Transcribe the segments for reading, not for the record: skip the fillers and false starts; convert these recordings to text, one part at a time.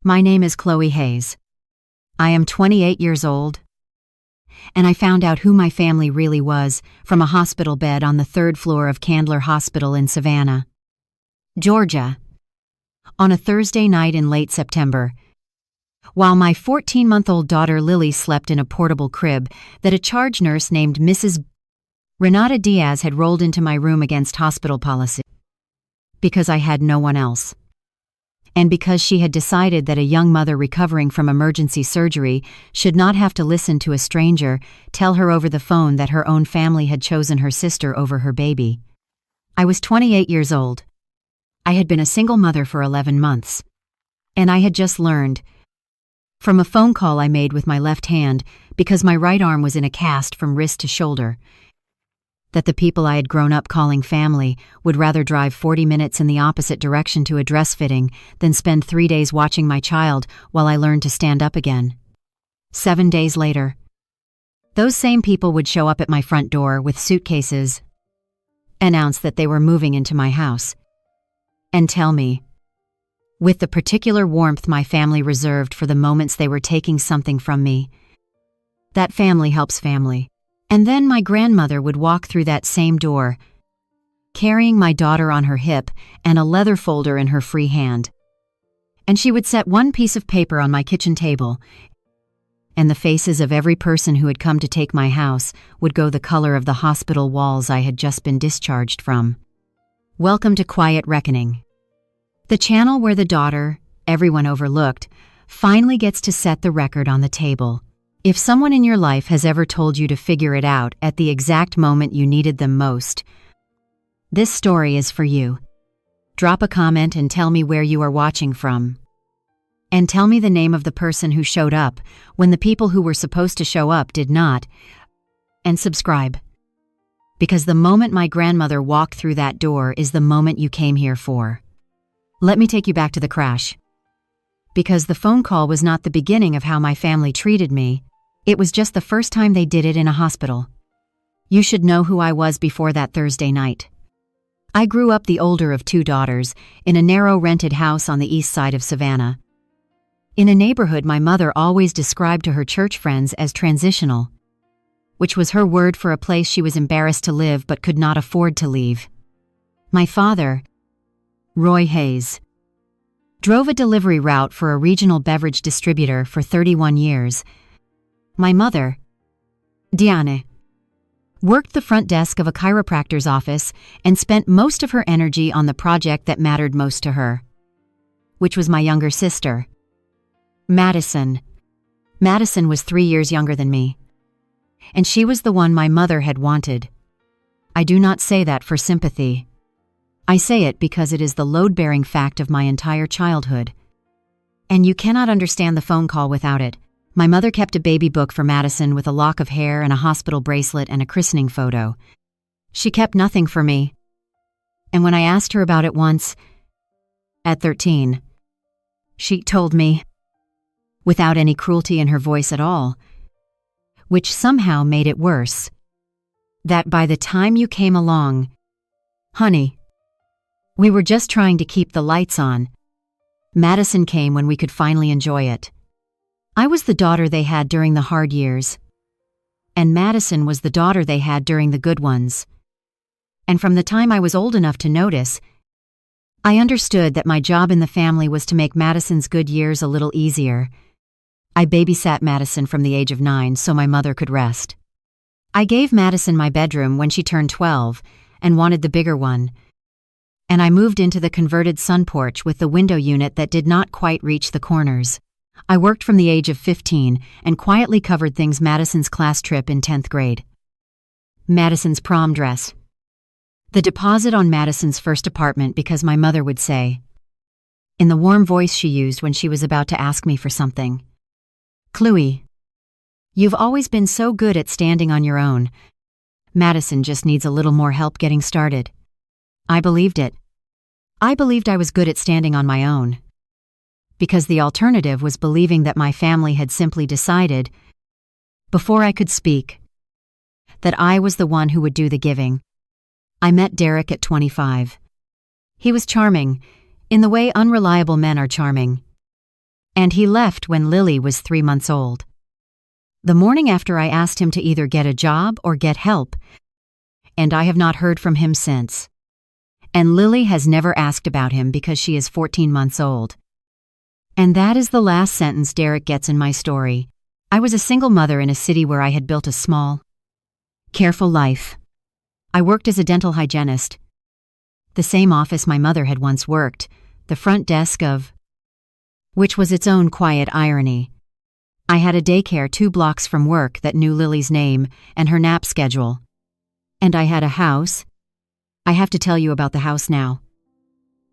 My name is Chloe Hayes. I am 28 years old, and I found out who my family really was from a hospital bed on the third floor of Candler Hospital in Savannah, Georgia, on a Thursday night in late September, while my 14-month-old daughter Lily slept in a portable crib that a charge nurse named Mrs. Renata Diaz had rolled into my room against hospital policy, because I had no one else. And because she had decided that a young mother recovering from emergency surgery should not have to listen to a stranger tell her over the phone that her own family had chosen her sister over her baby. I was 28 years old. I had been a single mother for 11 months. And I had just learned, from a phone call I made with my left hand because my right arm was in a cast from wrist to shoulder, that the people I had grown up calling family would rather drive 40 minutes in the opposite direction to a dress fitting than spend 3 days watching my child while I learned to stand up again. 7 days later, those same people would show up at my front door with suitcases, announce that they were moving into my house, and tell me, with the particular warmth my family reserved for the moments they were taking something from me, that family helps family. And then my grandmother would walk through that same door, carrying my daughter on her hip and a leather folder in her free hand. And she would set one piece of paper on my kitchen table, and the faces of every person who had come to take my house would go the color of the hospital walls I had just been discharged from. Welcome to Quiet Reckoning, the channel where the daughter, everyone overlooked, finally gets to set the record on the table. If someone in your life has ever told you to figure it out at the exact moment you needed them most, this story is for you. Drop a comment and tell me where you are watching from. And tell me the name of the person who showed up when the people who were supposed to show up did not. And subscribe. Because the moment my grandmother walked through that door is the moment you came here for. Let me take you back to the crash. Because the phone call was not the beginning of how my family treated me. It was just the first time they did it in a hospital. You should know who I was before that Thursday night. I grew up the older of 2 daughters in a narrow rented house on the east side of Savannah, in a neighborhood my mother always described to her church friends as transitional, which was her word for a place she was embarrassed to live but could not afford to leave. My father, Roy Hayes, drove a delivery route for a regional beverage distributor for 31 years. My mother, Diane, worked the front desk of a chiropractor's office and spent most of her energy on the project that mattered most to her, which was my younger sister, Madison. Madison was 3 years younger than me, and she was the one my mother had wanted. I do not say that for sympathy. I say it because it is the load-bearing fact of my entire childhood. And you cannot understand the phone call without it. My mother kept a baby book for Madison with a lock of hair and a hospital bracelet and a christening photo. She kept nothing for me. And when I asked her about it once, at 13, she told me, without any cruelty in her voice at all, which somehow made it worse, that by the time you came along, honey, we were just trying to keep the lights on. Madison came when we could finally enjoy it. I was the daughter they had during the hard years, and Madison was the daughter they had during the good ones. And from the time I was old enough to notice, I understood that my job in the family was to make Madison's good years a little easier. I babysat Madison from the age of 9 so my mother could rest. I gave Madison my bedroom when she turned 12 and wanted the bigger one, and I moved into the converted sun porch with the window unit that did not quite reach the corners. I worked from the age of 15 and quietly covered things Madison's class trip in 10th grade. Madison's prom dress. The deposit on Madison's first apartment because my mother would say, in the warm voice she used when she was about to ask me for something, Chloe, you've always been so good at standing on your own. Madison just needs a little more help getting started. I believed it. I believed I was good at standing on my own. Because the alternative was believing that my family had simply decided, before I could speak, that I was the one who would do the giving. I met Derek at 25. He was charming, in the way unreliable men are charming. and he left when Lily was 3 months old. The morning after, I asked him to either get a job or get help, and I have not heard from him since. And Lily has never asked about him because she is 14 months old. And that is the last sentence Derek gets in my story. I was a single mother in a city where I had built a small, careful life. I worked as a dental hygienist, the same office my mother had once worked, the front desk of which was its own quiet irony. I had a daycare 2 blocks from work that knew Lily's name and her nap schedule. And I had a house. I have to tell you about the house now,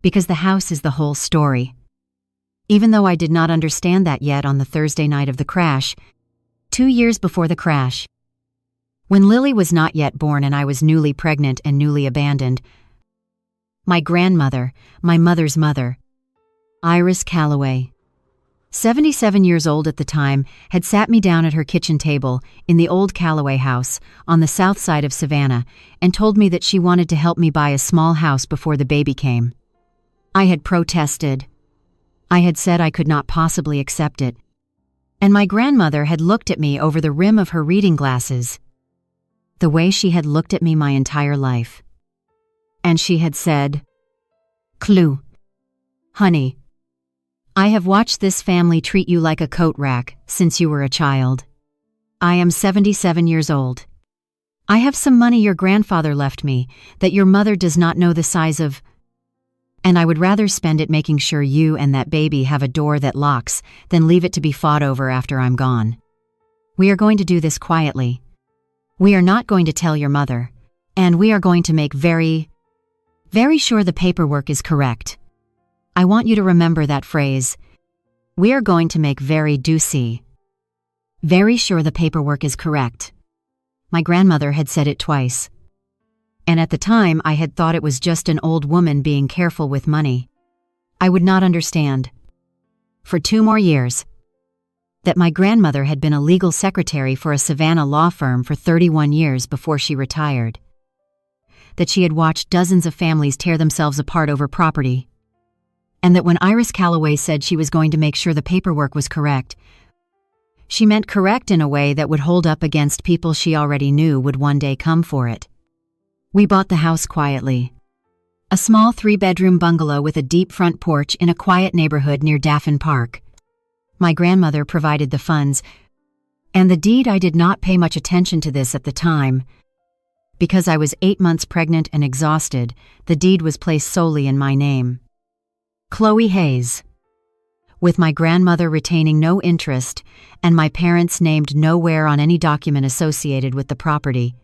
because the house is the whole story. Even though I did not understand that yet on the Thursday night of the crash, 2 years before the crash, when Lily was not yet born and I was newly pregnant and newly abandoned, my grandmother, my mother's mother, Iris Calloway, 77 years old at the time, had sat me down at her kitchen table in the old Calloway house on the south side of Savannah and told me that she wanted to help me buy a small house before the baby came. I had protested. I had said I could not possibly accept it. And my grandmother had looked at me over the rim of her reading glasses, the way she had looked at me my entire life. And she had said, "Clue, honey, I have watched this family treat you like a coat rack since you were a child. I am 77 years old. I have some money your grandfather left me that your mother does not know the size of, and I would rather spend it making sure you and that baby have a door that locks than leave it to be fought over after I'm gone. We are going to do this quietly. We are not going to tell your mother, and we are going to make very sure the paperwork is correct. I want you to remember that phrase. We are going to make very sure the paperwork is correct." My grandmother had said it twice. And at the time, I had thought it was just an old woman being careful with money. I would not understand, for 2 more years, that my grandmother had been a legal secretary for a Savannah law firm for 31 years before she retired. That she had watched dozens of families tear themselves apart over property. And that when Iris Calloway said she was going to make sure the paperwork was correct, she meant correct in a way that would hold up against people she already knew would one day come for it. We bought the house quietly. A small 3-bedroom bungalow with a deep front porch in a quiet neighborhood near Daffin Park. My grandmother provided the funds, and the deed. I did not pay much attention to this at the time. Because I was 8 months pregnant and exhausted, the deed was placed solely in my name. Chloe Hayes. With my grandmother retaining no interest and my parents named nowhere on any document associated with the property.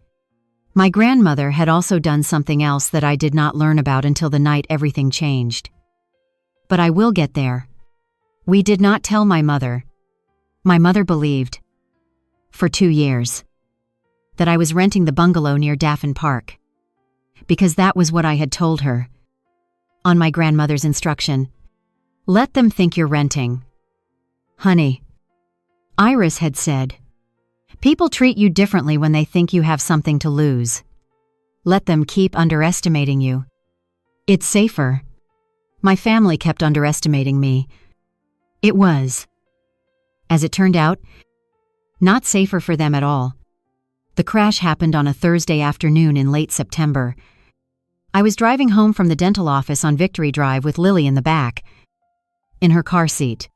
My grandmother had also done something else that I did not learn about until the night everything changed. But I will get there. We did not tell my mother. My mother believed, for 2 years, that I was renting the bungalow near Daffin Park, because that was what I had told her. On my grandmother's instruction, "Let them think you're renting." "Honey," Iris had said, "people treat you differently when they think you have something to lose. Let them keep underestimating you. It's safer." My family kept underestimating me. It was, as it turned out, not safer for them at all. The crash happened on a Thursday afternoon in late September. I was driving home from the dental office on Victory Drive with Lily in the back, in her car seat,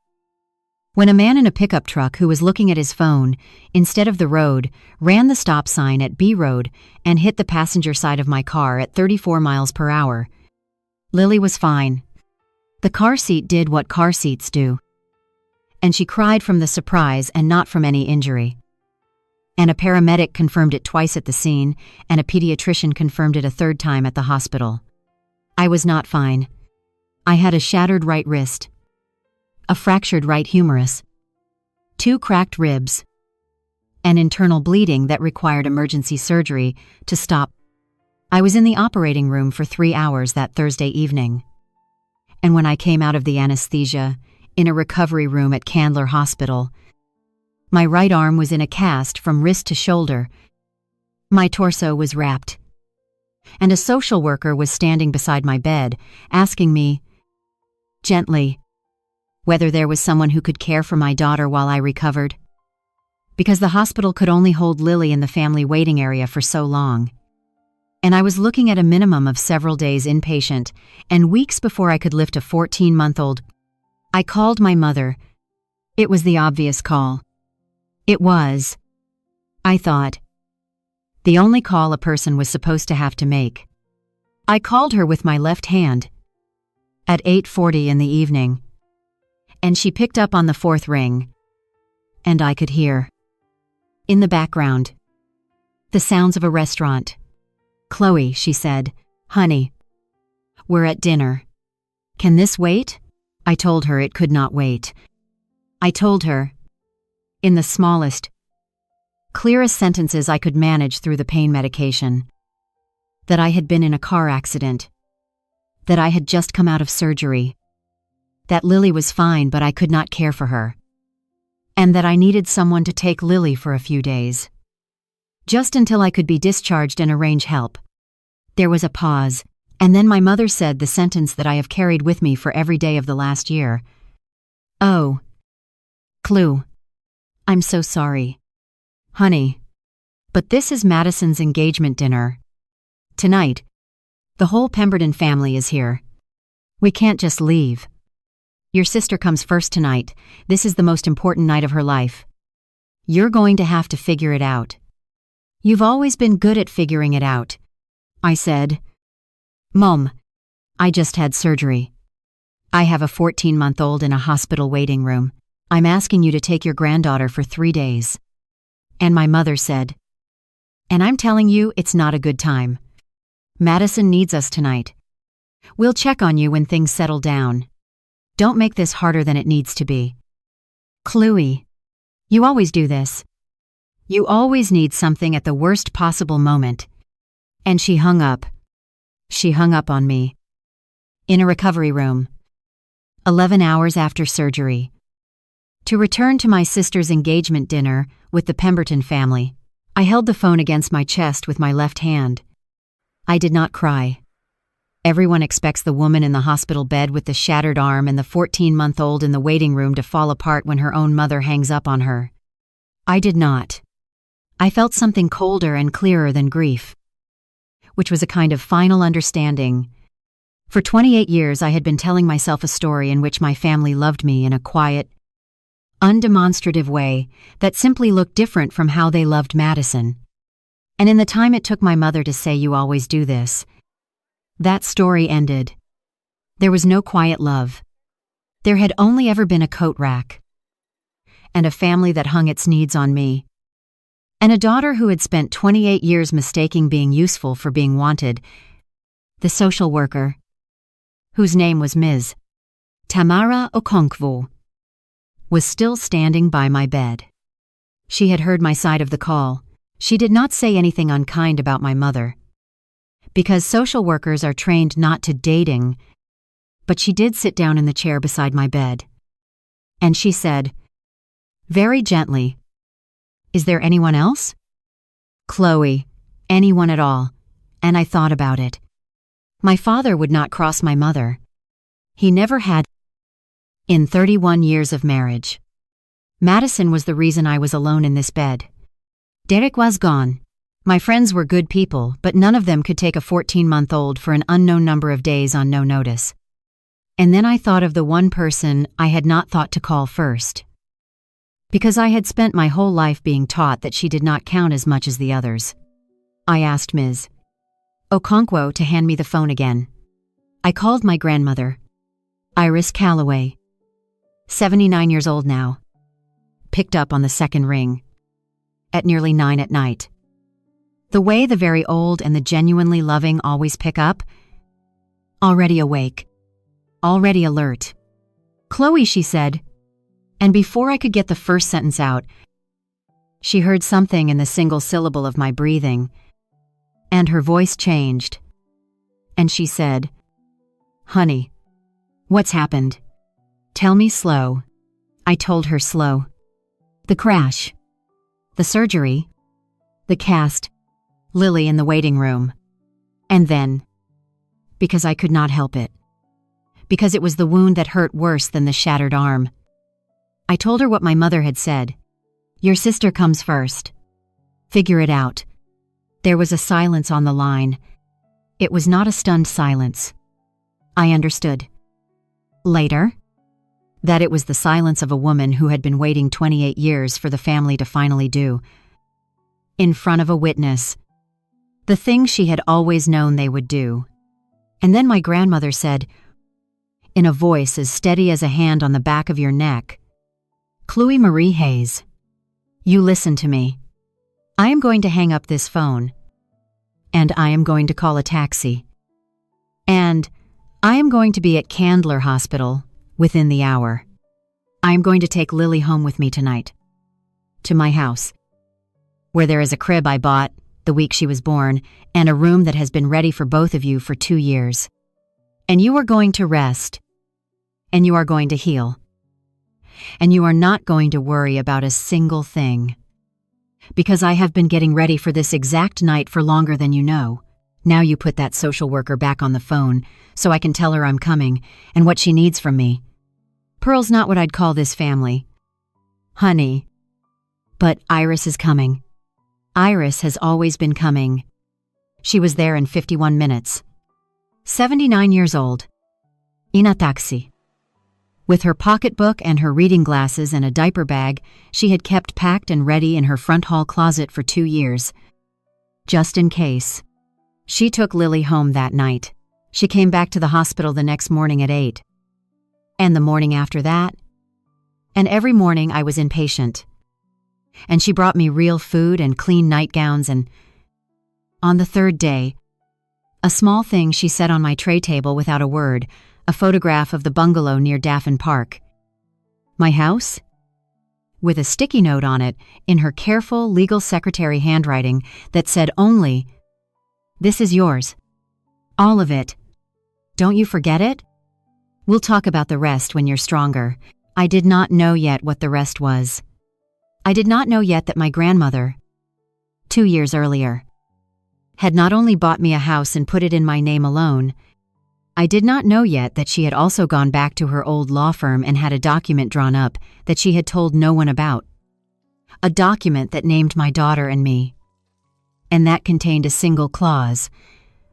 when a man in a pickup truck who was looking at his phone instead of the road ran the stop sign at B Road and hit the passenger side of my car at 34 miles per hour. Lily was fine. The car seat did what car seats do, and she cried from the surprise and not from any injury. And a paramedic confirmed it twice at the scene, and a pediatrician confirmed it a 3rd time at the hospital. I was not fine. I had a shattered right wrist, a fractured right humerus, 2 cracked ribs, and internal bleeding that required emergency surgery to stop. I was in the operating room for 3 hours that Thursday evening. And when I came out of the anesthesia, in a recovery room at Candler Hospital, my right arm was in a cast from wrist to shoulder. My torso was wrapped. And a social worker was standing beside my bed, asking me, gently, whether there was someone who could care for my daughter while I recovered. Because the hospital could only hold Lily in the family waiting area for so long. And I was looking at a minimum of several days inpatient, and weeks before I could lift a 14-month-old. I called my mother. It was the obvious call. It was, I thought, the only call a person was supposed to have to make. I called her with my left hand at 8:40 in the evening, and she picked up on the fourth ring, and I could hear, in the background, the sounds of a restaurant. "Chloe," she said, "honey, we're at dinner. Can this wait?" I told her it could not wait. I told her, in the smallest, clearest sentences I could manage through the pain medication, that I had been in a car accident, that I had just come out of surgery, that Lily was fine but I could not care for her, and that I needed someone to take Lily for a few days. Just until I could be discharged and arrange help. There was a pause, and then my mother said the sentence that I have carried with me for every day of the last year. "Oh, Chloe, I'm so sorry. Honey, but this is Madison's engagement dinner. Tonight, the whole Pemberton family is here. We can't just leave. Your sister comes first tonight. This is the most important night of her life. You're going to have to figure it out. You've always been good at figuring it out." I said, "Mom, I just had surgery. I have a 14-month-old in a hospital waiting room. I'm asking you to take your granddaughter for 3 days. And my mother said, "And I'm telling you, it's not a good time. Madison needs us tonight. We'll check on you when things settle down. Don't make this harder than it needs to be. Chloe, you always do this. You always need something at the worst possible moment." And she hung up. She hung up on me. In a recovery room. 11 hours after surgery. To return to my sister's engagement dinner with the Pemberton family, I held the phone against my chest with my left hand. I did not cry. Everyone expects the woman in the hospital bed with the shattered arm and the 14-month-old in the waiting room to fall apart when her own mother hangs up on her. I did not. I felt something colder and clearer than grief, which was a kind of final understanding. For 28 years I had been telling myself a story in which my family loved me in a quiet, undemonstrative way that simply looked different from how they loved Madison. And in the time it took my mother to say, "You always do this," that story ended. There was no quiet love. There had only ever been a coat rack. And a family that hung its needs on me. And a daughter who had spent 28 years mistaking being useful for being wanted. The social worker, whose name was Ms. Tamara Okonkwo, was still standing by my bed. She had heard my side of the call. She did not say anything unkind about my mother, because social workers are trained not to dating, but she did sit down in the chair beside my bed. And she said, very gently, "Is there anyone else?" "Chloe, anyone at all." And I thought about it. My father would not cross my mother. He never had. In 31 years of marriage. Madison was the reason I was alone in this bed. Derek was gone. My friends were good people, but none of them could take a 14-month-old for an unknown number of days on no notice. And then I thought of the one person I had not thought to call first. Because I had spent my whole life being taught that she did not count as much as the others. I asked Ms. Okonkwo to hand me the phone again. I called my grandmother, Iris Calloway, 79 years old now. Picked up on the second ring. At nearly 9 at night. The way the very old and the genuinely loving always pick up. Already awake. Already alert. "Chloe," she said. And before I could get the first sentence out, she heard something in the single syllable of my breathing, and her voice changed. And she said, "Honey, what's happened? Tell me slow." I told her slow. The crash. The surgery. The cast. Lily in the waiting room. And then, because I could not help it, because it was the wound that hurt worse than the shattered arm. I told her what my mother had said. Your sister comes first. Figure it out. There was a silence on the line. It was not a stunned silence. I understood. Later, that it was the silence of a woman who had been waiting 28 years for the family to finally do. In front of a witness. The thing she had always known they would do. And then my grandmother said, in a voice as steady as a hand on the back of your neck, Chloe Marie Hayes, you listen to me. I am going to hang up this phone. And I am going to call a taxi. And I am going to be at Candler Hospital within the hour. I am going to take Lily home with me tonight. To my house, where there is a crib I bought the week she was born and a room that has been ready for both of you for 2 years. And you are going to rest. And you are going to heal. And you are not going to worry about a single thing. Because I have been getting ready for this exact night for longer than you know. Now you put that social worker back on the phone so I can tell her I'm coming and what she needs from me. Pearl's not what I'd call this family. Honey. But Iris is coming. Iris has always been coming. She was there in 51 minutes. 79 years old. In a taxi. With her pocketbook and her reading glasses and a diaper bag she had kept packed and ready in her front hall closet for 2 years. Just in case. She took Lily home that night. She came back to the hospital the next morning at 8. And the morning after that. And every morning I was impatient. And she brought me real food and clean nightgowns and... On the third day, a small thing she set on my tray table without a word, a photograph of the bungalow near Daffin Park. My house? With a sticky note on it, in her careful legal secretary handwriting that said only, "This is yours. All of it. Don't you forget it? We'll talk about the rest when you're stronger." I did not know yet what the rest was. I did not know yet that my grandmother, 2 years earlier, had not only bought me a house and put it in my name alone, I did not know yet that she had also gone back to her old law firm and had a document drawn up that she had told no one about. A document that named my daughter and me. And that contained a single clause.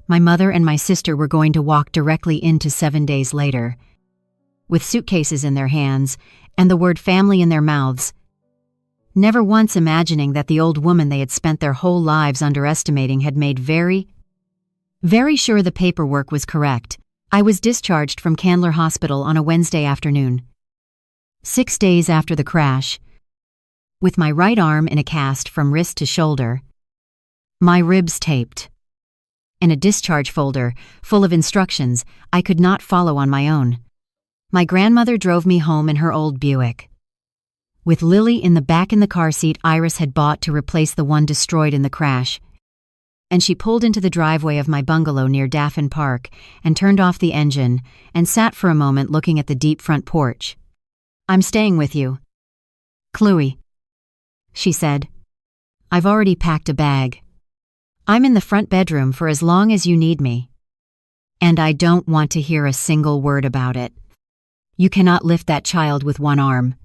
My mother and my sister were going to walk directly into 7 days later, with suitcases in their hands and the word family in their mouths, never once imagining that the old woman they had spent their whole lives underestimating had made very sure the paperwork was correct. I was discharged from Candler Hospital on a Wednesday afternoon, 6 days after the crash, with my right arm in a cast from wrist to shoulder, my ribs taped, and a discharge folder full of instructions I could not follow on my own. My grandmother drove me home in her old Buick, with Lily in the back in the car seat Iris had bought to replace the one destroyed in the crash. And she pulled into the driveway of my bungalow near Daffin Park and turned off the engine and sat for a moment looking at the deep front porch. "I'm staying with you, Chloe," she said. "I've already packed a bag. I'm in the front bedroom for as long as you need me. And I don't want to hear a single word about it. You cannot lift that child with one arm.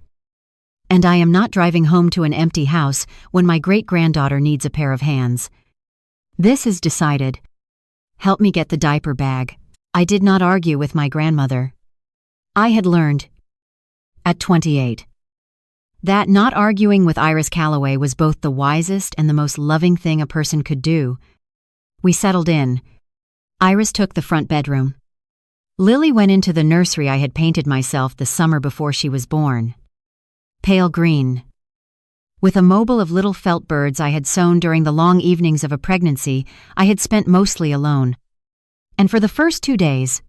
And I am not driving home to an empty house when my great-granddaughter needs a pair of hands. This is decided. Help me get the diaper bag." I did not argue with my grandmother. I had learned, at 28, that not arguing with Iris Calloway was both the wisest and the most loving thing a person could do. We settled in. Iris took the front bedroom. Lily went into the nursery I had painted myself the summer before she was born. Pale green, with a mobile of little felt birds I had sewn during the long evenings of a pregnancy I had spent mostly alone. And for the first 2 days,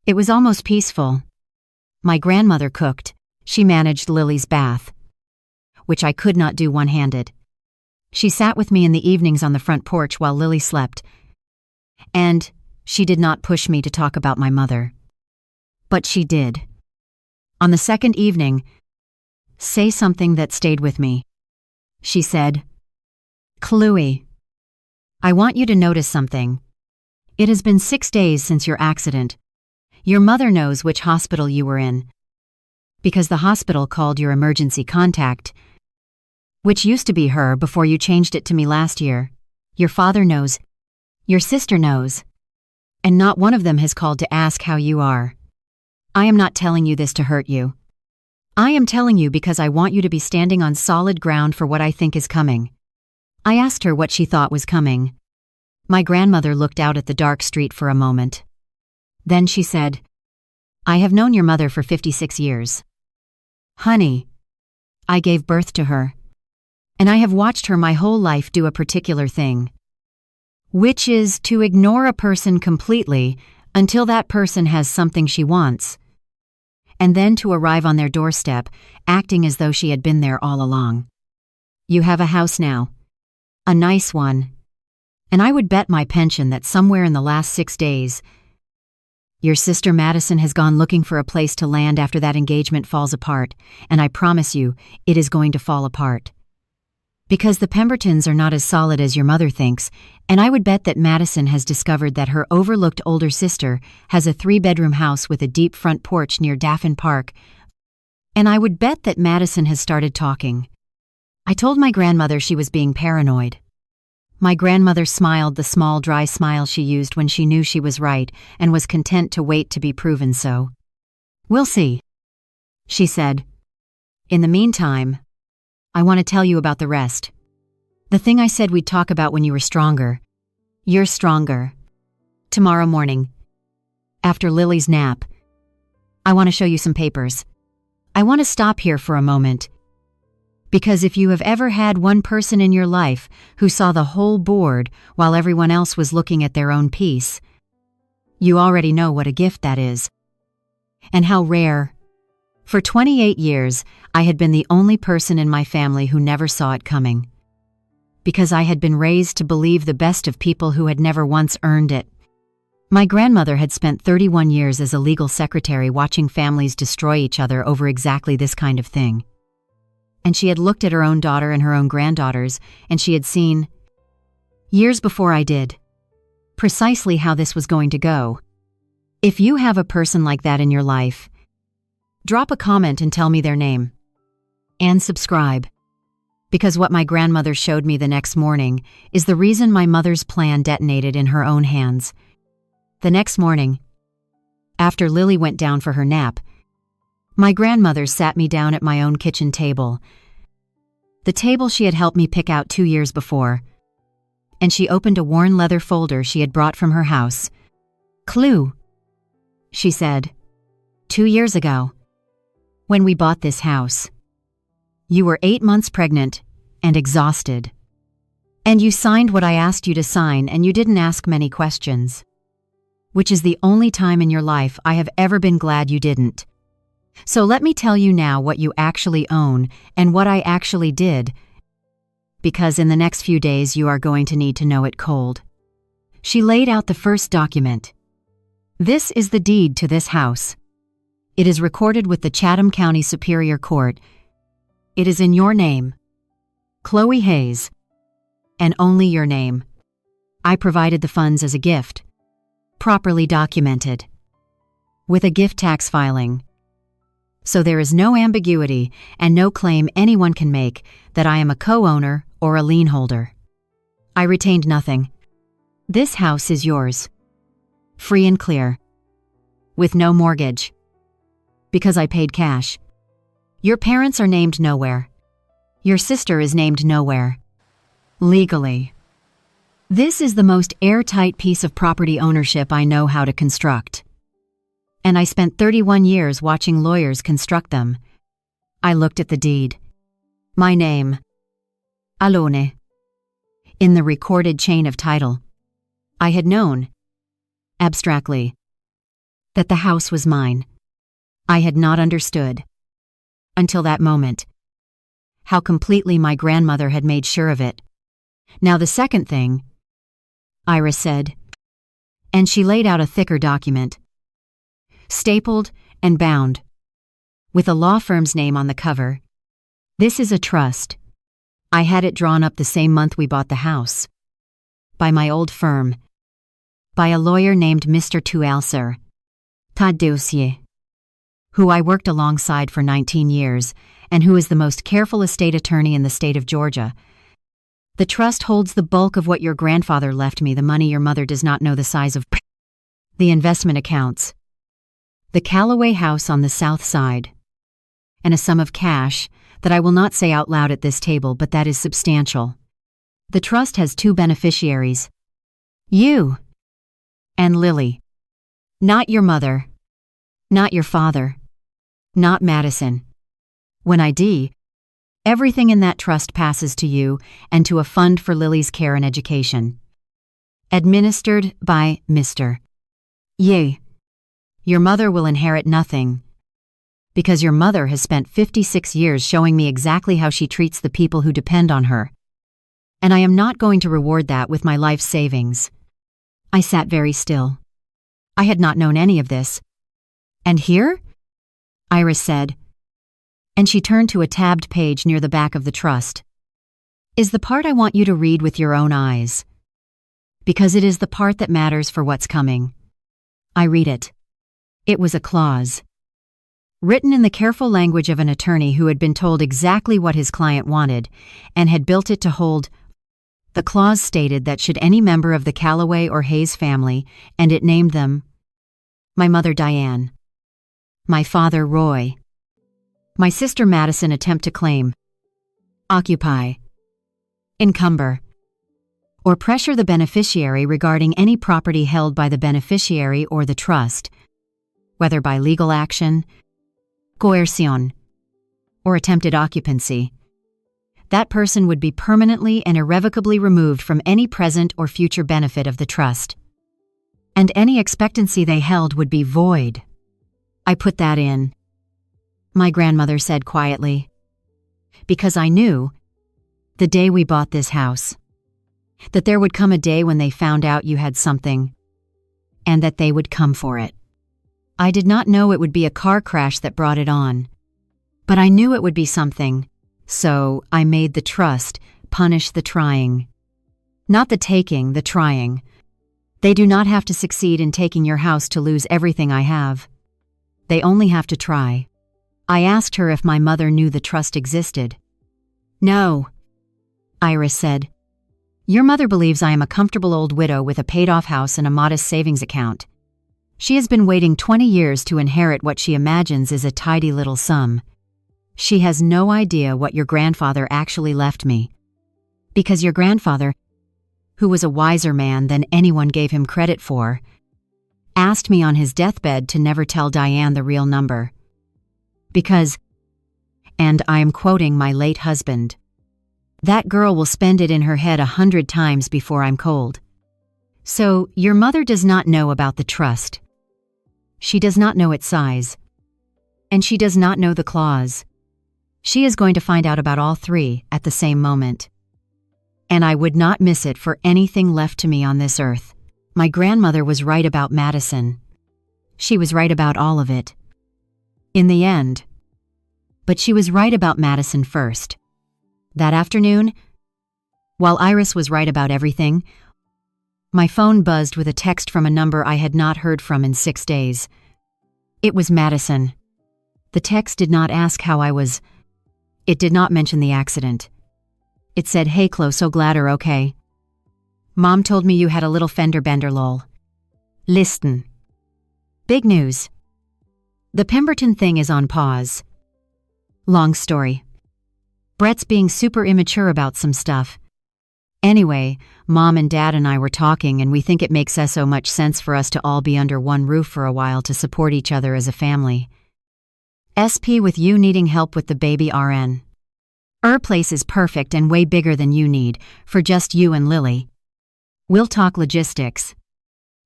it was almost peaceful. My grandmother cooked. She managed Lily's bath, which I could not do one-handed. She sat with me in the evenings on the front porch while Lily slept, and she did not push me to talk about my mother. But she did. On the second evening, "Say something that stayed with me," she said. "Chloe, I want you to notice something. It has been 6 days since your accident. Your mother knows which hospital you were in, because the hospital called your emergency contact, which used to be her before you changed it to me last year. Your father knows. Your sister knows. And not one of them has called to ask how you are. I am not telling you this to hurt you. I am telling you because I want you to be standing on solid ground for what I think is coming. I asked her what she thought was coming. My grandmother looked out at the dark street for a moment. Then she said, I have known your mother for 56 years. Honey, I gave birth to her. And I have watched her my whole life do a particular thing, which is to ignore a person completely until that person has something she wants, and then to arrive on their doorstep, acting as though she had been there all along. You have a house now. A nice one. And I would bet my pension that somewhere in the last 6 days, your sister Madison has gone looking for a place to land after that engagement falls apart, and I promise you, it is going to fall apart. Because the Pembertons are not as solid as your mother thinks, and I would bet that Madison has discovered that her overlooked older sister has a 3-bedroom house with a deep front porch near Daffin Park, and I would bet that Madison has started talking. I told my grandmother she was being paranoid. My grandmother smiled the small dry smile she used when she knew she was right and was content to wait to be proven so. We'll see, she said. In the meantime, I want to tell you about the rest. The thing I said we'd talk about when you were stronger. You're stronger. Tomorrow morning, after Lily's nap, I want to show you some papers. I want to stop here for a moment. Because if you have ever had one person in your life who saw the whole board while everyone else was looking at their own piece, you already know what a gift that is. And how rare. For 28 years, I had been the only person in my family who never saw it coming. Because I had been raised to believe the best of people who had never once earned it. My grandmother had spent 31 years as a legal secretary watching families destroy each other over exactly this kind of thing. And she had looked at her own daughter and her own granddaughters, and she had seen, years before I did, precisely how this was going to go. If you have a person like that in your life, drop a comment and tell me their name. And subscribe. Because what my grandmother showed me the next morning is the reason my mother's plan detonated in her own hands. The next morning, after Lily went down for her nap, my grandmother sat me down at my own kitchen table, the table she had helped me pick out 2 years before, and she opened a worn leather folder she had brought from her house. Clue, she said. 2 years ago, when we bought this house, you were 8 months pregnant and exhausted. And you signed what I asked you to sign, and you didn't ask many questions. Which is the only time in your life I have ever been glad you didn't. So let me tell you now what you actually own and what I actually did, because in the next few days you are going to need to know it cold. She laid out the first document. This is the deed to this house. It is recorded with the Chatham County Superior Court. It is in your name, Chloe Hayes, and only your name. I provided the funds as a gift, properly documented, with a gift tax filing. So there is no ambiguity and no claim anyone can make that I am a co-owner or a lien holder. I retained nothing. This house is yours, free and clear, with no mortgage, because I paid cash. Your parents are named nowhere. Your sister is named nowhere. Legally. This is the most airtight piece of property ownership I know how to construct. And I spent 31 years watching lawyers construct them. I looked at the deed. My name, Alone, in the recorded chain of title. I had known, abstractly, that the house was mine. I had not understood, until that moment, how completely my grandmother had made sure of it. Now the second thing, Iris said, and she laid out a thicker document, stapled and bound, with a law firm's name on the cover. This is a trust. I had it drawn up the same month we bought the house. By my old firm. By a lawyer named Mr. Tualser. Taddeusie, who I worked alongside for 19 years and who is the most careful estate attorney in the state of Georgia. The trust holds the bulk of what your grandfather left me, the money your mother does not know the size of, the investment accounts, the Callaway house on the south side, and a sum of cash that I will not say out loud at this table, but that is substantial. The trust has two beneficiaries, you and Lily. Not your mother, not your father, not Madison. When I die, everything in that trust passes to you and to a fund for Lily's care and education. Administered by Mr. Ye. Your mother will inherit nothing, because your mother has spent 56 years showing me exactly how she treats the people who depend on her. And I am not going to reward that with my life savings. I sat very still. I had not known any of this. And here? Iris said, and she turned to a tabbed page near the back of the trust. Is the part I want you to read with your own eyes. Because it is the part that matters for what's coming. I read it. It was a clause. Written in the careful language of an attorney who had been told exactly what his client wanted and had built it to hold. The clause stated that should any member of the Callaway or Hayes family, and it named them, my mother Diane, my father Roy, my sister Madison attempt to claim, occupy, encumber, or pressure the beneficiary regarding any property held by the beneficiary or the trust, whether by legal action, coercion, or attempted occupancy, that person would be permanently and irrevocably removed from any present or future benefit of the trust. And any expectancy they held would be void. I put that in, my grandmother said quietly, because I knew, the day we bought this house, that there would come a day when they found out you had something, and that they would come for it. I did not know it would be a car crash that brought it on, but I knew it would be something, so I made the trust punish the trying. Not the taking, the trying. They do not have to succeed in taking your house to lose everything I have. They only have to try. I asked her if my mother knew the trust existed. No, Iris said. Your mother believes I am a comfortable old widow with a paid-off house and a modest savings account. She has been waiting 20 years to inherit what she imagines is a tidy little sum. She has no idea what your grandfather actually left me. Because your grandfather, who was a wiser man than anyone gave him credit for, asked me on his deathbed to never tell Diane the real number. Because, and I am quoting my late husband, that girl will spend it in her head 100 times before I'm cold. So, your mother does not know about the trust. She does not know its size. And she does not know the clause. She is going to find out about all three at the same moment. And I would not miss it for anything left to me on this earth. My grandmother was right about Madison. She was right about all of it. In the end. But she was right about Madison first. That afternoon, while Iris was right about everything, my phone buzzed with a text from a number I had not heard from in 6 days. It was Madison. The text did not ask how I was. It did not mention the accident. It said, "Hey Chloe, so glad you're okay. Mom told me you had a little fender bender lol. Listen. Big news. The Pemberton thing is on pause. Long story. Brett's being super immature about some stuff. Anyway, Mom and Dad and I were talking and we think it makes so much sense for us to all be under one roof for a while to support each other as a family. SP with you needing help with the baby RN. Place is perfect and way bigger than you need, for just you and Lily. We'll talk logistics.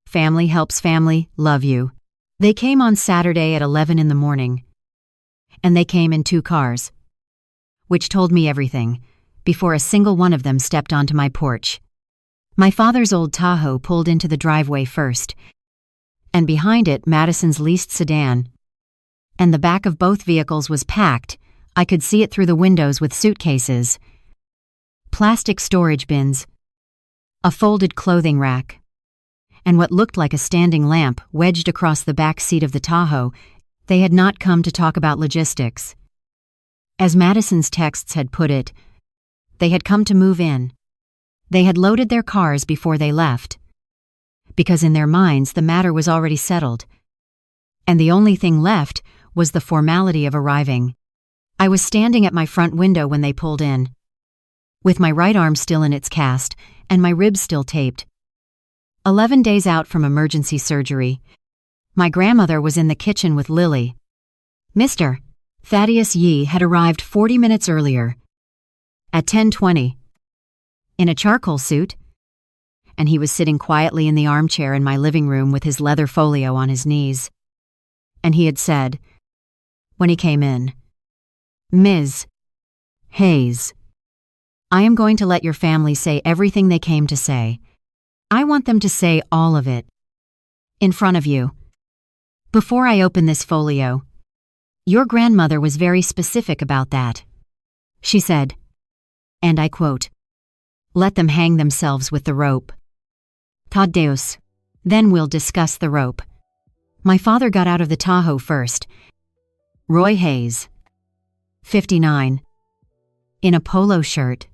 Family helps family, love you." They came on Saturday at 11 in the morning. And they came in 2 cars. Which told me everything, before a single one of them stepped onto my porch. My father's old Tahoe pulled into the driveway first. And behind it, Madison's leased sedan. And the back of both vehicles was packed. I could see it through the windows with suitcases, plastic storage bins, a folded clothing rack, and what looked like a standing lamp wedged across the back seat of the Tahoe, they had not come to talk about logistics. As Madison's texts had put it, they had come to move in. They had loaded their cars before they left, because in their minds the matter was already settled, and the only thing left was the formality of arriving. I was standing at my front window when they pulled in, with my right arm still in its cast and my ribs still taped. 11 days out from emergency surgery, my grandmother was in the kitchen with Lily. Mr. Thaddeus Yee had arrived 40 minutes earlier, at 10:20, in a charcoal suit, and he was sitting quietly in the armchair in my living room with his leather folio on his knees. And he had said, when he came in, "Ms. Hayes, I am going to let your family say everything they came to say. I want them to say all of it, in front of you. Before I open this folio, your grandmother was very specific about that. She said, and I quote, 'Let them hang themselves with the rope. Thaddeus, then we'll discuss the rope.' My father got out of the Tahoe first. Roy Hayes, 59, in a polo shirt,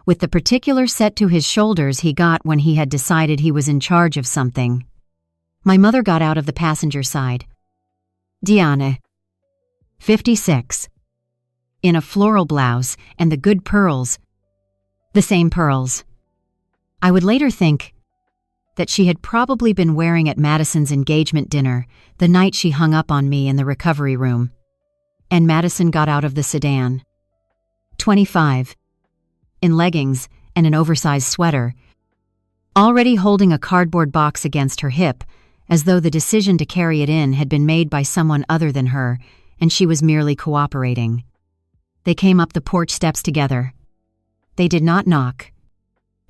with the particular set to his shoulders he got when he had decided he was in charge of something. My mother got out of the passenger side. Diana, 56, in a floral blouse and the good pearls, the same pearls. I would later think that she had probably been wearing at Madison's engagement dinner the night she hung up on me in the recovery room. And Madison got out of the sedan. 25, in leggings and an oversized sweater, already holding a cardboard box against her hip, as though the decision to carry it in had been made by someone other than her, and she was merely cooperating. They came up the porch steps together. They did not knock.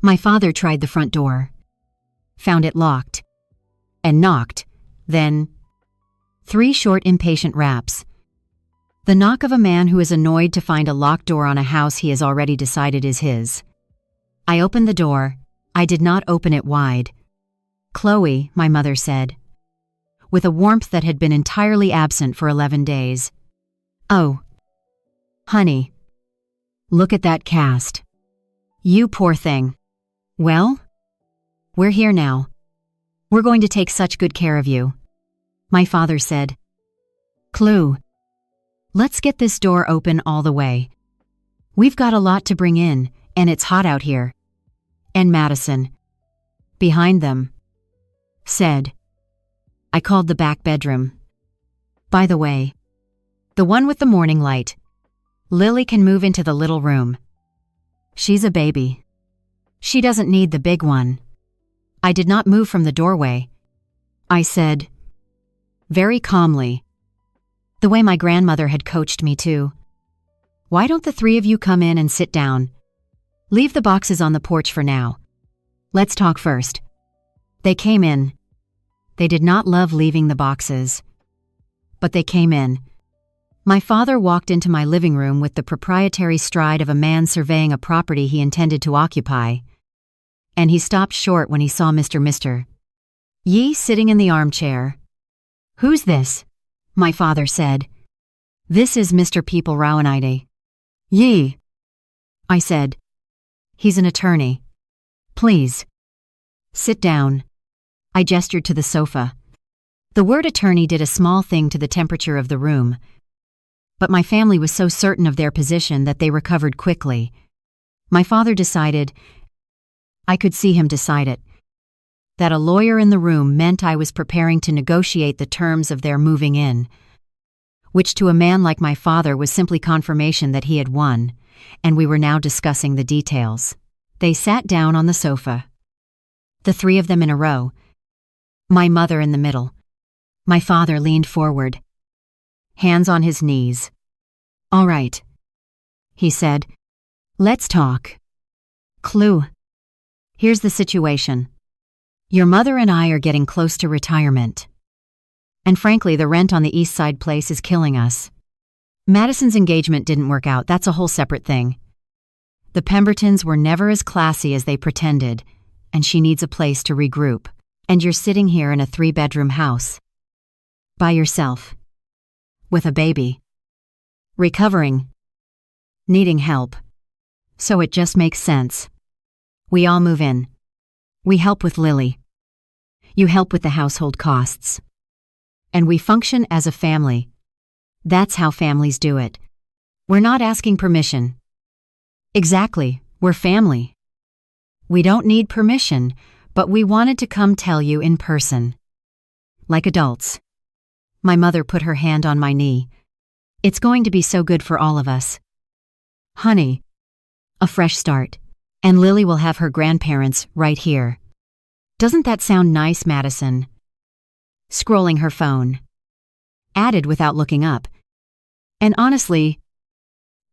My father tried the front door, found it locked, and knocked, then 3 short impatient raps. The knock of a man who is annoyed to find a locked door on a house he has already decided is his. I opened the door. I did not open it wide. "Chloe," my mother said, with a warmth that had been entirely absent for 11 days. "Oh, honey, look at that cast. You poor thing. Well, we're here now. We're going to take such good care of you," my father said. "Chloe, let's get this door open all the way. We've got a lot to bring in, and it's hot out here." And Madison, behind them, said, I called the back bedroom. "By the way, the one with the morning light. Lily can move into the little room. She's a baby. She doesn't need the big one." I did not move from the doorway. I said, very calmly, the way my grandmother had coached me to, "Why don't the 3 of you come in and sit down? Leave the boxes on the porch for now. Let's talk first." They came in. They did not love leaving the boxes, but they came in. My father walked into my living room with the proprietary stride of a man surveying a property he intended to occupy, and he stopped short when he saw Mr. Yee sitting in the armchair. "Who's this?" my father said. "This is Mr. People Rawanide." "Yee," I said. "He's an attorney. Please, sit down." I gestured to the sofa. The word attorney did a small thing to the temperature of the room, but my family was so certain of their position that they recovered quickly. My father decided, I could see him decide it, that a lawyer in the room meant I was preparing to negotiate the terms of their moving in, which to a man like my father was simply confirmation that he had won, and we were now discussing the details. They sat down on the sofa, the 3 of them in a row, my mother in the middle. My father leaned forward, hands on his knees. "All right," he said. "Let's talk. Chloe, here's the situation. Your mother and I are getting close to retirement. And frankly, the rent on the East Side place is killing us. Madison's engagement didn't work out. That's a whole separate thing. The Pembertons were never as classy as they pretended, and she needs a place to regroup. And you're sitting here in a 3-bedroom house. By yourself. With a baby. Recovering. Needing help. So it just makes sense. We all move in. We help with Lily. You help with the household costs. And we function as a family. That's how families do it. We're not asking permission. Exactly, we're family. We don't need permission, but we wanted to come tell you in person. Like adults. My mother put her hand on my knee. It's going to be so good for all of us. Honey. A fresh start. And Lily will have her grandparents right here. Doesn't that sound nice, Madison? Scrolling her phone. Added without looking up. And honestly,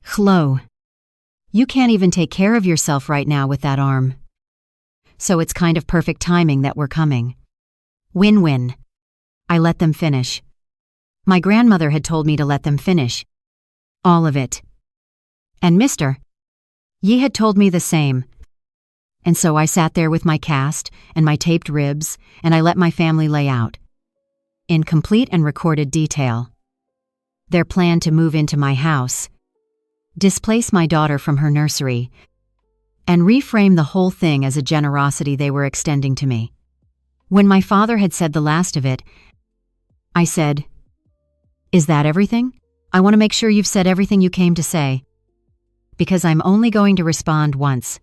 Chloe, you can't even take care of yourself right now with that arm. So it's kind of perfect timing that we're coming. Win-win. I let them finish. My grandmother had told me to let them finish. All of it. And Mr. Yi had told me the same. And so I sat there with my cast and my taped ribs, and I let my family lay out. In complete and recorded detail. Their plan to move into my house. Displace my daughter from her nursery. And reframe the whole thing as a generosity they were extending to me. When my father had said the last of it, I said, "Is that everything? I want to make sure you've said everything you came to say. Because I'm only going to respond once."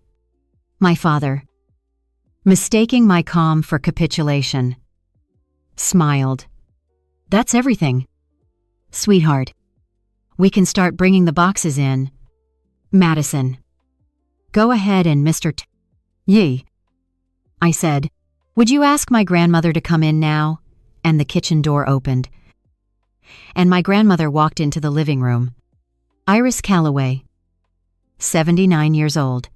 My father, mistaking my calm for capitulation, smiled. "That's everything. Sweetheart, we can start bringing the boxes in." Madison, "Go ahead and Mr. Yi," I said, "would you ask my grandmother to come in now?" And the kitchen door opened. And my grandmother walked into the living room. Iris Calloway, 79 years old.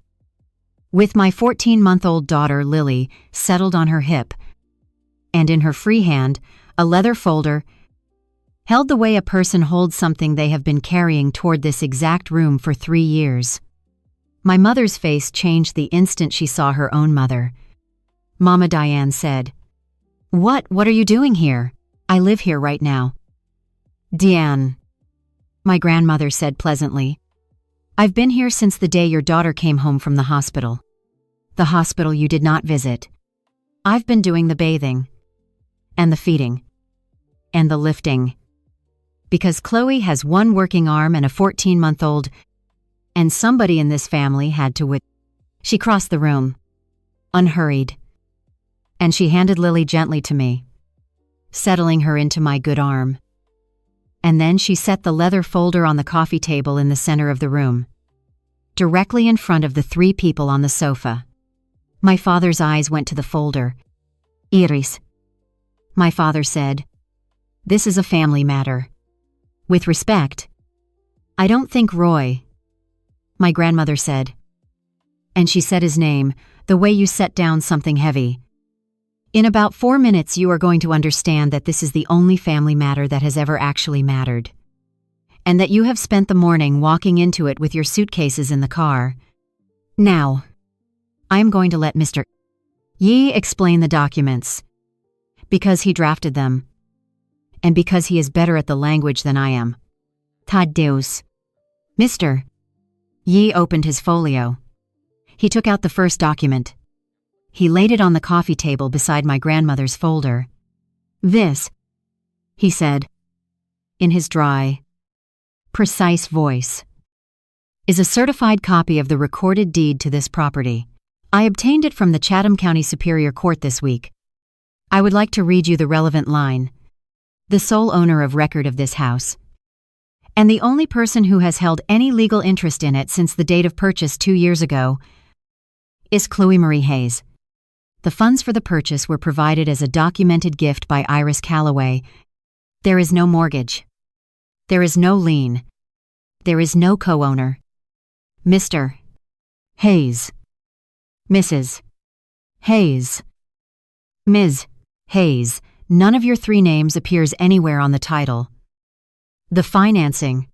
With my 14-month-old daughter, Lily, settled on her hip. And in her free hand, a leather folder held the way a person holds something they have been carrying toward this exact room for 3 years. My mother's face changed the instant she saw her own mother. Mama Diane said, What are you doing here? I live here right now." "Diane," my grandmother said pleasantly, "I've been here since the day your daughter came home from the hospital. The hospital you did not visit. I've been doing the bathing, and the feeding, and the lifting. Because Chloe has one working arm and a 14-month-old, and somebody in this family had to She crossed the room, unhurried, and she handed Lily gently to me, settling her into my good arm. And then she set the leather folder on the coffee table in the center of the room, directly in front of the 3 people on the sofa. My father's eyes went to the folder. "Iris," my father said, "this is a family matter. With respect." "I don't think Roy," my grandmother said. And she said his name, the way you set down something heavy. "In about 4 minutes you are going to understand that this is the only family matter that has ever actually mattered. And that you have spent the morning walking into it with your suitcases in the car. Now, I am going to let Mr. Yi explain the documents. Because he drafted them. And because he is better at the language than I am. Tad Deus." Mr. Yi opened his folio. He took out the first document. He laid it on the coffee table beside my grandmother's folder. "This," he said, in his dry, precise voice, "is a certified copy of the recorded deed to this property. I obtained it from the Chatham County Superior Court this week. I would like to read you the relevant line. The sole owner of record of this house, and the only person who has held any legal interest in it since the date of purchase 2 years ago, is Chloe Marie Hayes. The funds for the purchase were provided as a documented gift by Iris Calloway. There is no mortgage. There is no lien. There is no co-owner. Mr. Hayes. Mrs. Hayes. Ms. Hayes. None of your 3 names appears anywhere on the title. The financing,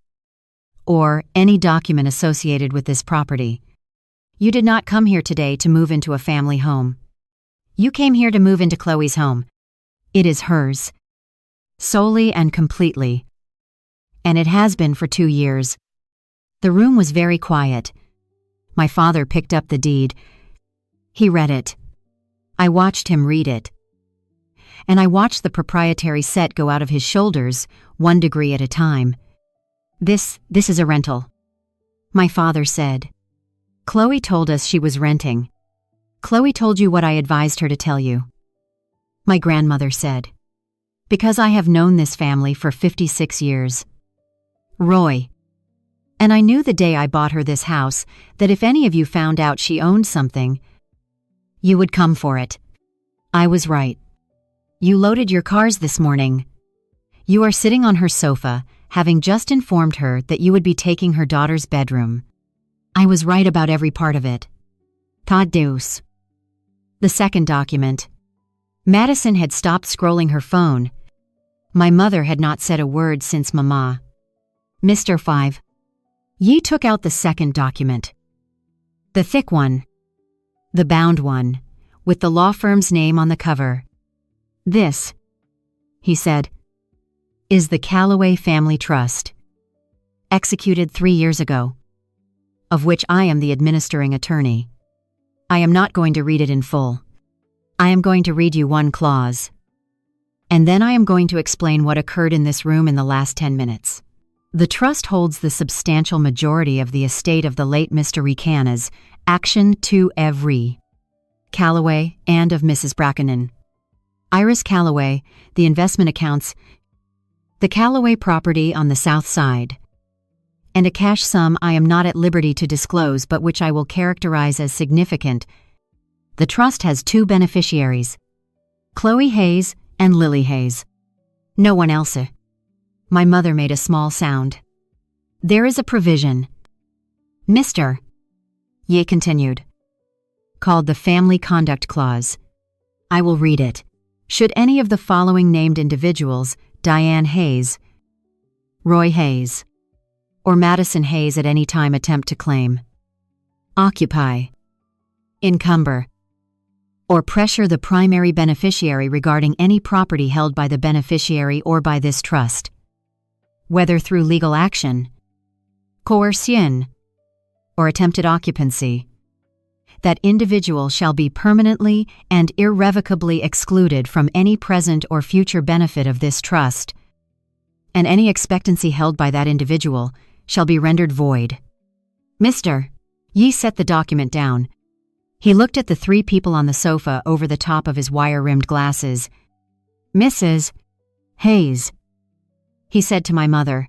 or any document associated with this property. You did not come here today to move into a family home. You came here to move into Chloe's home. It is hers. Solely and completely. And it has been for 2 years. The room was very quiet. My father picked up the deed. He read it. I watched him read it. And I watched the proprietary set go out of his shoulders, 1 degree at a time. This is a rental. My father said. Chloe told us she was renting. Chloe told you what I advised her to tell you. My grandmother said. Because I have known this family for 56 years. Roy. And I knew the day I bought her this house that if any of you found out she owned something, you would come for it. I was right. You loaded your cars this morning. You are sitting on her sofa, having just informed her that you would be taking her daughter's bedroom. I was right about every part of it. Pod Deus. The second document. Madison had stopped scrolling her phone. My mother had not said a word since Mama. Mr. 5. Ye took out the second document. The thick one. The bound one, with the law firm's name on the cover. This, he said, is the Calloway Family Trust, executed 3 years ago, of which I am the administering attorney. I am not going to read it in full. I am going to read you 1 clause. And then I am going to explain what occurred in this room in the last 10 minutes. The trust holds the substantial majority of the estate of the late Mr. Recana's action to every Calloway and of Mrs. Brackenon. Iris Calloway, the investment accounts, the Calloway property on the south side, and a cash sum I am not at liberty to disclose but which I will characterize as significant. The trust has 2 beneficiaries, Chloe Hayes and Lily Hayes. No one else. My mother made a small sound. There is a provision. Mr. Ye continued. Called the Family Conduct Clause. I will read it. Should any of the following named individuals, Diane Hayes, Roy Hayes, or Madison Hayes at any time attempt to claim, occupy, encumber, or pressure the primary beneficiary regarding any property held by the beneficiary or by this trust, whether through legal action, coercion, or attempted occupancy, that individual shall be permanently and irrevocably excluded from any present or future benefit of this trust, and any expectancy held by that individual shall be rendered void. Mr. Ye set the document down. He looked at the 3 people on the sofa over the top of his wire-rimmed glasses. Mrs. Hayes, he said to my mother,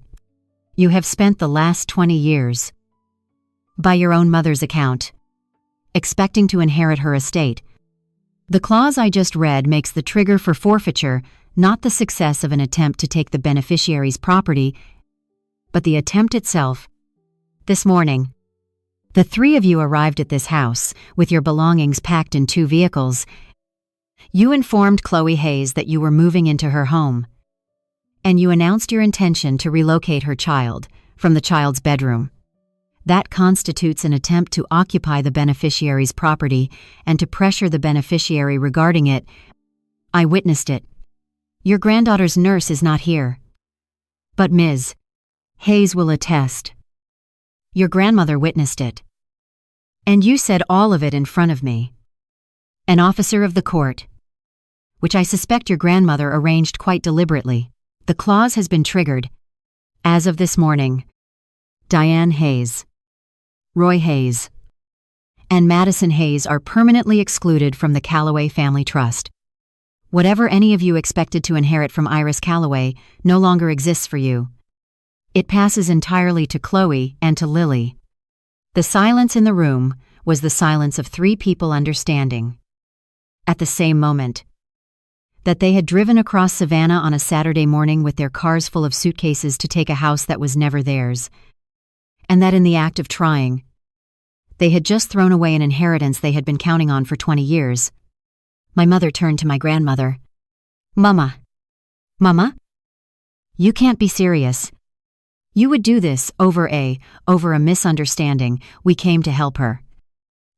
you have spent the last 20 years, by your own mother's account, expecting to inherit her estate. The clause I just read makes the trigger for forfeiture not the success of an attempt to take the beneficiary's property, but the attempt itself. This morning, the 3 of you arrived at this house with your belongings packed in 2 vehicles. You informed Chloe Hayes that you were moving into her home, and you announced your intention to relocate her child from the child's bedroom. That constitutes an attempt to occupy the beneficiary's property and to pressure the beneficiary regarding it. I witnessed it. Your granddaughter's nurse is not here, but Ms. Hayes will attest. Your grandmother witnessed it. And you said all of it in front of me. An officer of the court, which I suspect your grandmother arranged quite deliberately. The clause has been triggered. As of this morning, Diane Hayes, Roy Hayes, and Madison Hayes are permanently excluded from the Calloway Family Trust. Whatever any of you expected to inherit from Iris Calloway no longer exists for you. It passes entirely to Chloe and to Lily. The silence in the room was the silence of 3 people understanding, at the same moment, that they had driven across Savannah on a Saturday morning with their cars full of suitcases to take a house that was never theirs, and that in the act of trying, they had just thrown away an inheritance they had been counting on for 20 years. My mother turned to my grandmother. Mama. You can't be serious. You would do this over a misunderstanding. We came to help her.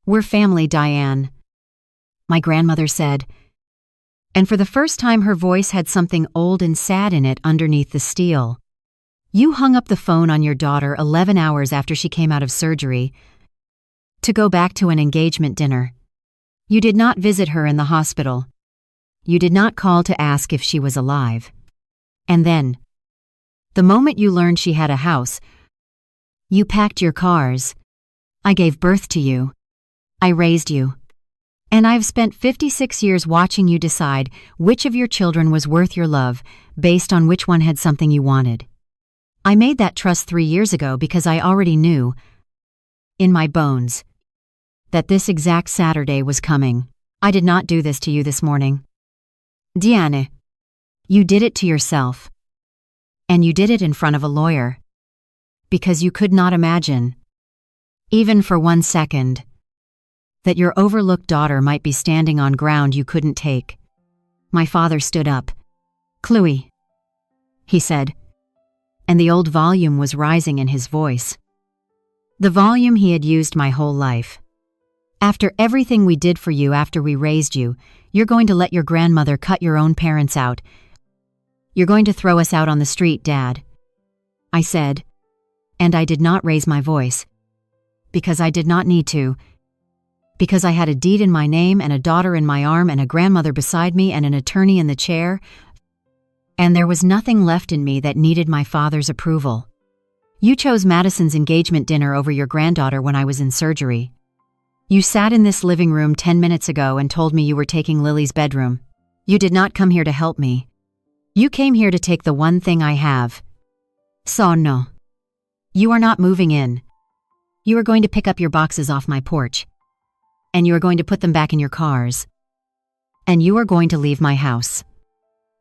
We're family, Diane. my grandmother said, and for the first time her voice had something old and sad in it underneath the steel. You hung up the phone on your daughter 11 hours after she came out of surgery to go back to an engagement dinner. You did not visit her in the hospital. You did not call to ask if she was alive. And then, the moment you learned she had a house, you packed your cars. I gave birth to you. I raised you. And I've spent 56 years watching you decide which of your children was worth your love based on which one had something you wanted. I made that trust 3 years ago because I already knew, in my bones, that this exact Saturday was coming. I did not do this to you this morning. Diane, you did it to yourself. And you did it in front of a lawyer. Because you could not imagine, even for 1 second, that your overlooked daughter might be standing on ground you couldn't take. My father stood up. Chloe, he said, and the old volume was rising in his voice. The volume he had used my whole life. After everything we did for you after we raised you, you're going to let your grandmother cut your own parents out. You're going to throw us out on the street, Dad. I said, and I did not raise my voice. Because I did not need to. Because I had a deed in my name and a daughter in my arm and a grandmother beside me and an attorney in the chair. And there was nothing left in me that needed my father's approval. You chose Madison's engagement dinner over your granddaughter when I was in surgery. You sat in this living room 10 minutes ago and told me you were taking Lily's bedroom. You did not come here to help me. You came here to take the one thing I have. So no. You are not moving in. You are going to pick up your boxes off my porch. And you are going to put them back in your cars. And you are going to leave my house.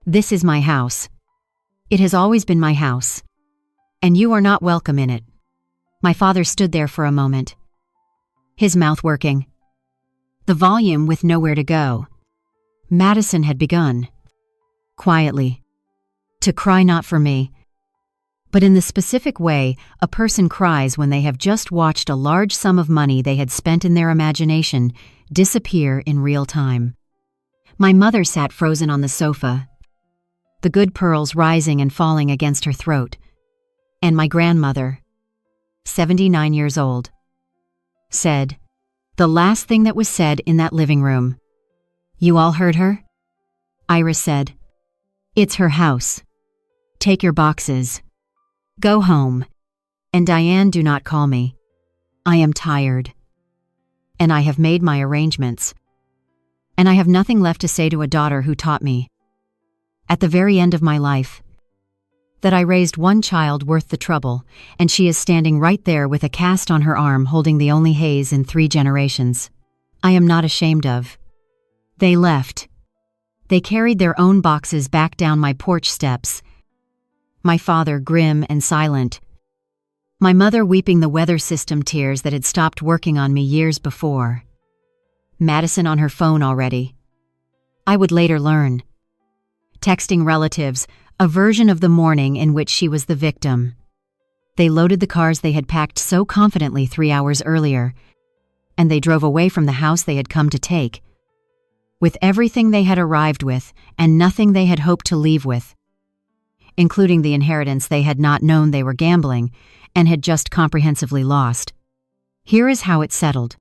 This is my house. It has always been my house. And you are not welcome in it. My father stood there for a moment, his mouth working, the volume with nowhere to go. Madison had begun, quietly, to cry not for me, but in the specific way a person cries when they have just watched a large sum of money they had spent in their imagination disappear in real time. My mother sat frozen on the sofa, the good pearls rising and falling against her throat, and my grandmother, 79 years old, said, the last thing that was said in that living room. You all heard her? Iris said, it's her house. Take your boxes. Go home. And Diane, do not call me. I am tired. And I have made my arrangements. And I have nothing left to say to a daughter who taught me, at the very end of my life, that I raised one child worth the trouble, and she is standing right there with a cast on her arm holding the only haze in 3 generations. I am not ashamed of. They left. They carried their own boxes back down my porch steps. My father grim and silent. My mother weeping the weather system tears that had stopped working on me years before. Madison on her phone already. I would later learn. Texting relatives, a version of the morning in which she was the victim. They loaded the cars they had packed so confidently 3 hours earlier, and they drove away from the house they had come to take, with everything they had arrived with and nothing they had hoped to leave with, including the inheritance they had not known they were gambling and had just comprehensively lost. Here is how it settled.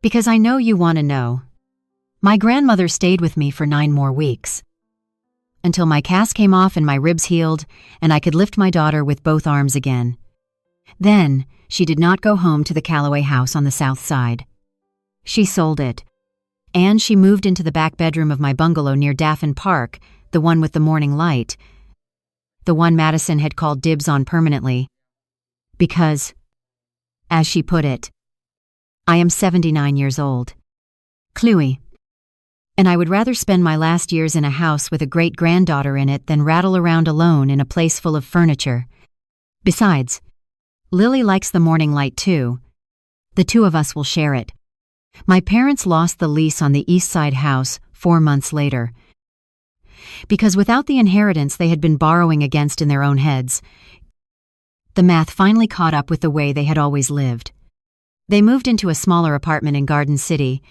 Because I know you want to know. My grandmother stayed with me for 9 more weeks. Until my cast came off and my ribs healed and I could lift my daughter with both arms again. Then, she did not go home to the Calloway house on the south side. She sold it. And she moved into the back bedroom of my bungalow near Daffin Park, the one with the morning light, the one Madison had called dibs on permanently. Because, as she put it, I am 79 years old. Chloe. And I would rather spend my last years in a house with a great-granddaughter in it than rattle around alone in a place full of furniture. Besides, Lily likes the morning light too. The 2 of us will share it. My parents lost the lease on the East Side house 4 months later. Because without the inheritance they had been borrowing against in their own heads, the math finally caught up with the way they had always lived. They moved into a smaller apartment in Garden City,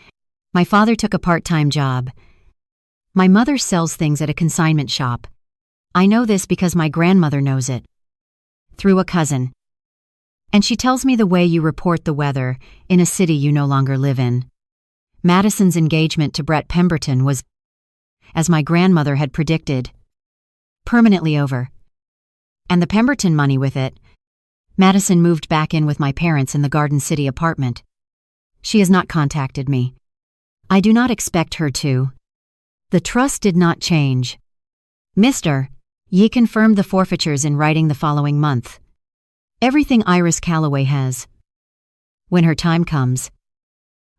My father took a part-time job. My mother sells things at a consignment shop. I know this because my grandmother knows it. Through a cousin. And she tells me the way you report the weather in a city you no longer live in. Madison's engagement to Brett Pemberton was, as my grandmother had predicted, permanently over. And the Pemberton money with it. Madison moved back in with my parents in the Garden City apartment. She has not contacted me. I do not expect her to. The trust did not change. Mr. Ye confirmed the forfeitures in writing the following month. Everything Iris Calloway has, when her time comes,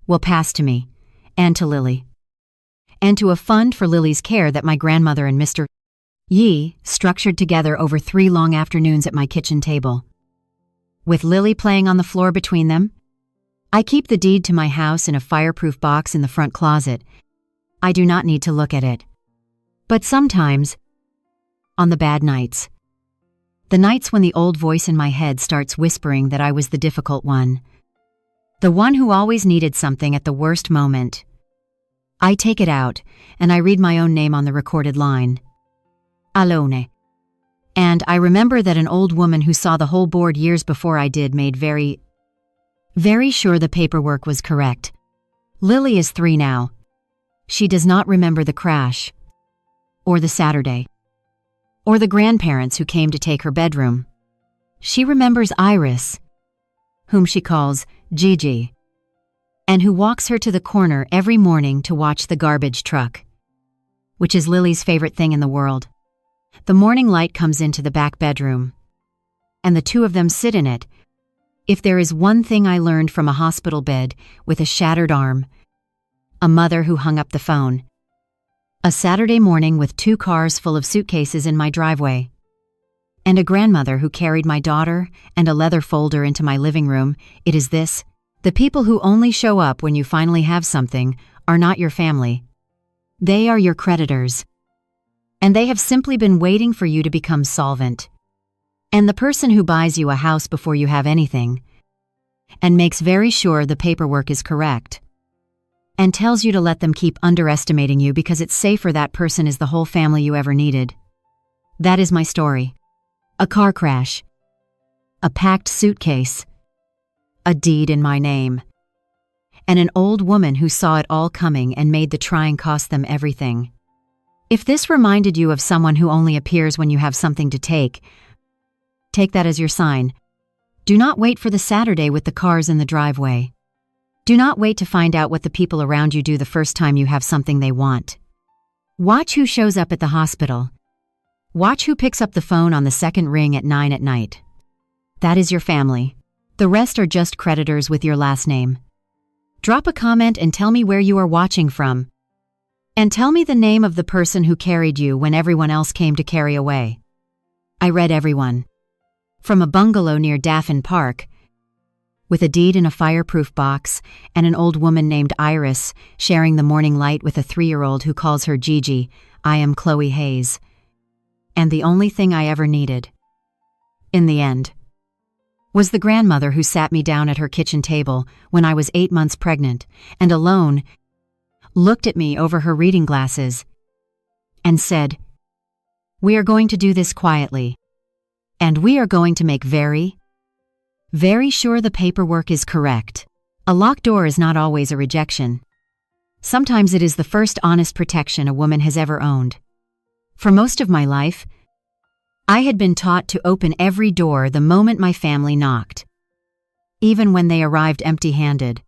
will pass to me, and to Lily, and to a fund for Lily's care that my grandmother and Mr. Ye structured together over 3 long afternoons at my kitchen table. With Lily playing on the floor between them, I keep the deed to my house in a fireproof box in the front closet. I do not need to look at it. But sometimes, on the bad nights, the nights when the old voice in my head starts whispering that I was the difficult one, the one who always needed something at the worst moment, I take it out and I read my own name on the recorded line. Alone. And I remember that an old woman who saw the whole board years before I did made very sure the paperwork was correct. Lily is 3 now. She does not remember the crash, or the Saturday, or the grandparents who came to take her bedroom. She remembers Iris, whom she calls Gigi, and who walks her to the corner every morning to watch the garbage truck, which is Lily's favorite thing in the world. The morning light comes into the back bedroom, and the 2 of them sit in it. If there is one thing I learned from a hospital bed with a shattered arm, a mother who hung up the phone, a Saturday morning with 2 cars full of suitcases in my driveway, and a grandmother who carried my daughter and a leather folder into my living room, it is this: the people who only show up when you finally have something are not your family. They are your creditors. And they have simply been waiting for you to become solvent. And the person who buys you a house before you have anything, and makes very sure the paperwork is correct, and tells you to let them keep underestimating you because it's safer that person is the whole family you ever needed. That is my story. A car crash. A packed suitcase. A deed in my name. And an old woman who saw it all coming and made the trying cost them everything. If this reminded you of someone who only appears when you have something to take that as your sign. Do not wait for the Saturday with the cars in the driveway. Do not wait to find out what the people around you do the first time you have something they want. Watch who shows up at the hospital. Watch who picks up the phone on the second ring at 9 at night. That is your family. The rest are just creditors with your last name. Drop a comment and tell me where you are watching from. And tell me the name of the person who carried you when everyone else came to carry away. I read everyone. From a bungalow near Daffin Park, with a deed in a fireproof box and an old woman named Iris sharing the morning light with a 3-year-old who calls her Gigi, I am Chloe Hayes. And the only thing I ever needed, in the end, was the grandmother who sat me down at her kitchen table when I was 8 months pregnant and alone, looked at me over her reading glasses, and said, "We are going to do this quietly, and we are going to make very sure the paperwork is correct. A locked door is not always a rejection. Sometimes it is the first honest protection a woman has ever owned. For most of my life, I had been taught to open every door the moment my family knocked, even when they arrived empty-handed,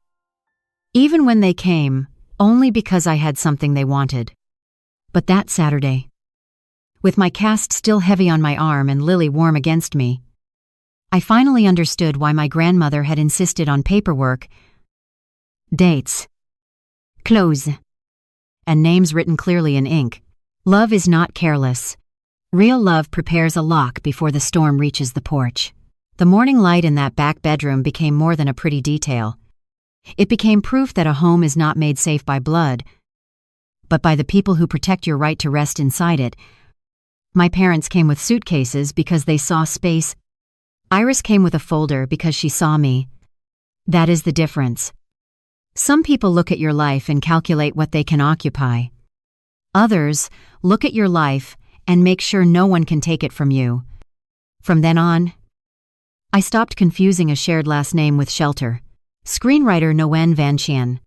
even when they came only because I had something they wanted. But that Saturday, with my cast still heavy on my arm and Lily warm against me, I finally understood why my grandmother had insisted on paperwork, dates, clothes, and names written clearly in ink. Love is not careless. Real love prepares a lock before the storm reaches the porch. The morning light in that back bedroom became more than a pretty detail. It became proof that a home is not made safe by blood, but by the people who protect your right to rest inside it. My parents came with suitcases because they saw space. Iris came with a folder because she saw me. That is the difference. Some people look at your life and calculate what they can occupy. Others look at your life and make sure no one can take it from you. From then on, I stopped confusing a shared last name with shelter. Screenwriter Nguyen Van Chien.